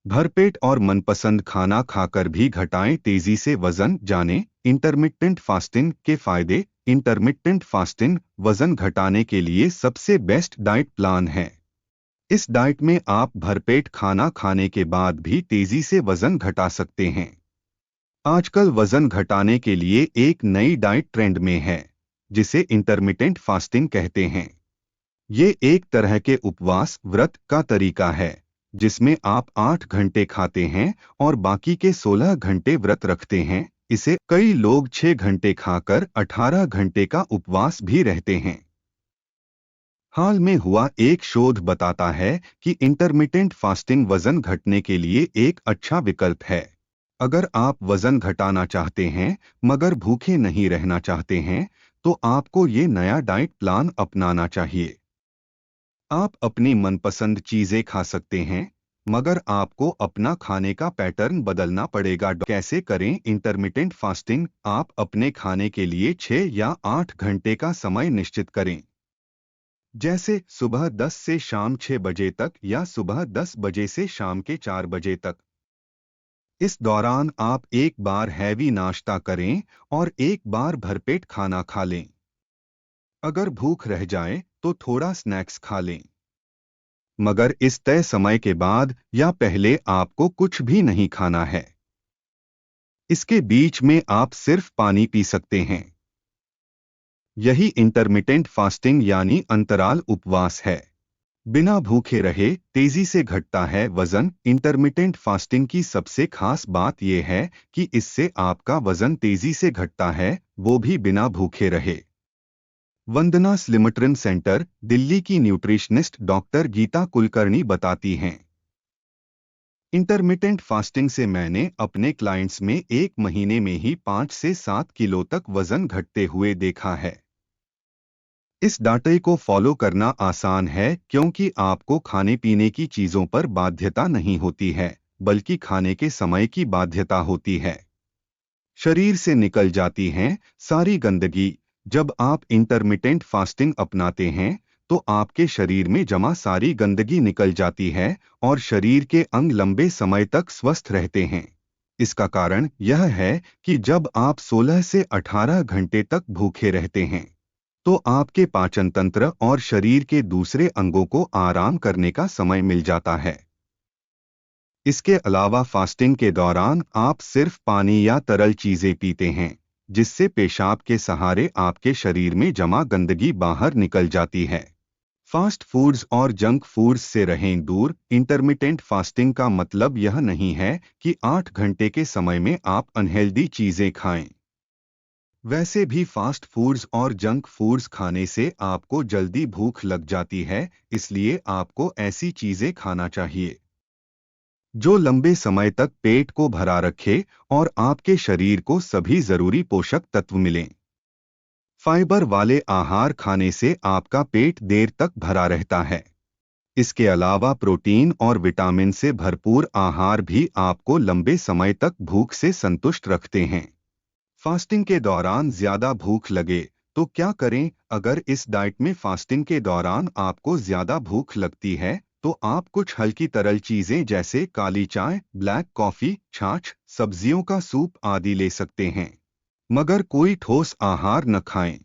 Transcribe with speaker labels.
Speaker 1: भरपेट और मनपसंद खाना खाकर भी घटाएं तेजी से वजन। जानें इंटरमिटेंट फास्टिंग के फायदे। इंटरमिटेंट फास्टिंग वजन घटाने के लिए सबसे बेस्ट डाइट प्लान है। इस डाइट में आप भरपेट खाना खाने के बाद भी तेजी से वजन घटा सकते हैं। आजकल वजन घटाने के लिए एक नई डाइट ट्रेंड में है, जिसे इंटरमिटेंट फास्टिंग कहते हैं। ये एक तरह के उपवास व्रत का तरीका है, जिसमें आप 8 घंटे खाते हैं और बाकी के 16 घंटे व्रत रखते हैं। इसे कई लोग 6 घंटे खाकर 18 घंटे का उपवास भी रहते हैं। हाल में हुआ एक शोध बताता है कि इंटरमिटेंट फास्टिंग वजन घटने के लिए एक अच्छा विकल्प है। अगर आप वजन घटाना चाहते हैं मगर भूखे नहीं रहना चाहते हैं, तो आपको ये नया डाइट प्लान अपनाना चाहिए। आप अपनी मनपसंद चीजें खा सकते हैं, मगर आपको अपना खाने का पैटर्न बदलना पड़ेगा। कैसे करें इंटरमिटेंट फास्टिंग? आप अपने खाने के लिए 6 या 8 घंटे का समय निश्चित करें, जैसे सुबह 10 से शाम 6 बजे तक या सुबह 10 बजे से शाम के 4 बजे तक। इस दौरान आप एक बार हैवी नाश्ता करें और एक बार भरपेट खाना खा लें। अगर भूख रह जाए तो थोड़ा स्नैक्स खा लें, मगर इस तय समय के बाद या पहले आपको कुछ भी नहीं खाना है। इसके बीच में आप सिर्फ पानी पी सकते हैं। यही इंटरमिटेंट फास्टिंग यानी अंतराल उपवास है। बिना भूखे रहे तेजी से घटता है वजन। इंटरमिटेंट फास्टिंग की सबसे खास बात यह है कि इससे आपका वजन तेजी से घटता है, वो भी बिना भूखे रहे। वंदना स्लिमट्रिन सेंटर, दिल्ली की न्यूट्रिशनिस्ट डॉक्टर गीता कुलकर्णी बताती हैं, इंटरमिटेंट फास्टिंग से मैंने अपने क्लाइंट्स में 1 महीने में ही 5 से 7 किलो तक वजन घटते हुए देखा है। इस डाटे को फॉलो करना आसान है, क्योंकि आपको खाने पीने की चीजों पर बाध्यता नहीं होती है, बल्कि खाने के समय की बाध्यता होती है। शरीर से निकल जाती हैं सारी गंदगी। जब आप इंटरमिटेंट फास्टिंग अपनाते हैं, तो आपके शरीर में जमा सारी गंदगी निकल जाती है और शरीर के अंग लंबे समय तक स्वस्थ रहते हैं। इसका कारण यह है कि जब आप 16 से 18 घंटे तक भूखे रहते हैं, तो आपके पाचन तंत्र और शरीर के दूसरे अंगों को आराम करने का समय मिल जाता है। इसके अलावा फास्टिंग के दौरान आप सिर्फ पानी या तरल चीजें पीते हैं, जिससे पेशाब के सहारे आपके शरीर में जमा गंदगी बाहर निकल जाती है। फास्ट फूड्स और जंक फूड्स से रहें दूर। इंटरमिटेंट फास्टिंग का मतलब यह नहीं है कि 8 घंटे के समय में आप अनहेल्दी चीजें खाएं। वैसे भी फास्ट फूड्स और जंक फूड्स खाने से आपको जल्दी भूख लग जाती है, इसलिए आपको ऐसी चीजें खाना चाहिए जो लंबे समय तक पेट को भरा रखे और आपके शरीर को सभी जरूरी पोषक तत्व मिलें। फाइबर वाले आहार खाने से आपका पेट देर तक भरा रहता है। इसके अलावा प्रोटीन और विटामिन से भरपूर आहार भी आपको लंबे समय तक भूख से संतुष्ट रखते हैं। फास्टिंग के दौरान ज्यादा भूख लगे तो क्या करें? अगर इस डाइट में फास्टिंग के दौरान आपको ज्यादा भूख लगती है, तो आप कुछ हल्की तरल चीजें जैसे काली चाय, ब्लैक कॉफी, छाछ, सब्जियों का सूप आदि ले सकते हैं, मगर कोई ठोस आहार न खाएं।